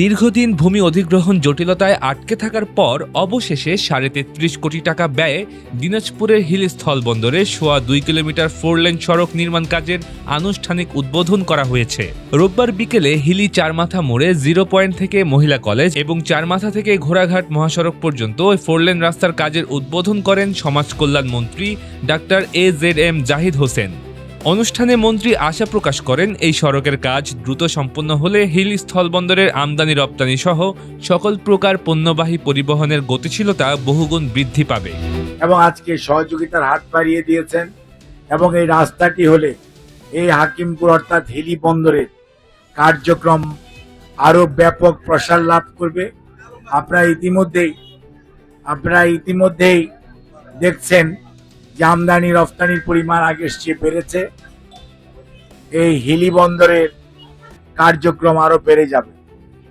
দীর্ঘদিন ভূমি অধিগ্রহণ জটিলতায় আটকে থাকার পর অবশেষে ৩৩.৫ কোটি টাকা ব্যয়ে দিনাজপুরের হিলি স্থলবন্দরে সোয়া ২ কিলোমিটার ফোরলেন সড়ক নির্মাণ কাজের আনুষ্ঠানিক উদ্বোধন করা হয়েছে। রোববার বিকেলে হিলি চারমাথা মোড়ে জিরো পয়েন্ট থেকে মহিলা কলেজ এবং চারমাথা থেকে ঘোড়াঘাট মহাসড়ক পর্যন্ত ফোরলেন রাস্তার কাজের উদ্বোধন করেন সমাজ কল্যাণ মন্ত্রী ডাক্তার AZM জাহিদ হোসেন। অনুষ্ঠানে মন্ত্রী আশা প্রকাশ করেন এই সড়কের কাজ দ্রুত সম্পন্ন হলে হিল স্থলবন্দরের আমদানি রপ্তানি সহ সকল প্রকার পণ্যবাহী পরিবহনের গতিশীলতা বহুগুণ বৃদ্ধি পাবে এবং আজকে সহযোগিতার হাত বাড়িয়ে দিয়েছেন এবং এই রাস্তাটি হলে এই হাকিমপুর অর্থাৎ হিলি বন্দরের কার্যক্রম আরো ব্যাপক প্রসার লাভ করবে। আপনারা ইতিমধ্যেই দেখছেন যে আমদানি রপ্তানির পরিমাণ আগের চেয়ে বেড়েছে। এই হিলি বন্দরের কার্যক্রম আরো বেড়ে যাবে।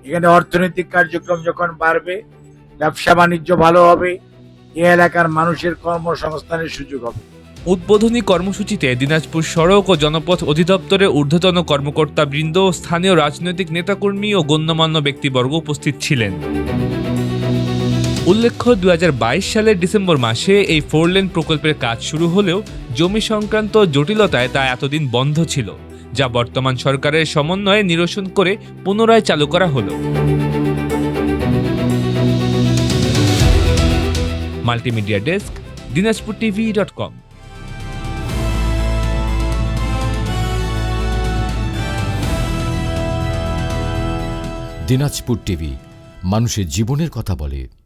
এখানে অর্থনৈতিক কার্যক্রম যখন বাড়বে, ব্যবসা বাণিজ্য ভালো হবে, এই এলাকার মানুষের কর্মসংস্থানের সুযোগ হবে। উদ্বোধনী কর্মসূচিতে দিনাজপুর সড়ক ও জনপথ অধিদপ্তরের ঊর্ধ্বতন কর্মকর্তাবৃন্দ, স্থানীয় রাজনৈতিক নেতাকর্মী ও গণ্যমান্য ব্যক্তিবর্গ উপস্থিত ছিলেন। উল্লেখ্য, ২০২২ সালের ডিসেম্বর মাসে এই ফোরলেন প্রকল্পের কাজ শুরু হলেও জমি সংক্রান্ত জটিলতায় তা এতদিন বন্ধ ছিল, যা বর্তমান সরকারের সমন্বয়ে নিরসন করে পুনরায় চালু করা হলো। Multimedia desk, dinajpurtv.com। Dinajpur TV, মানুষের জীবনের কথা বলে।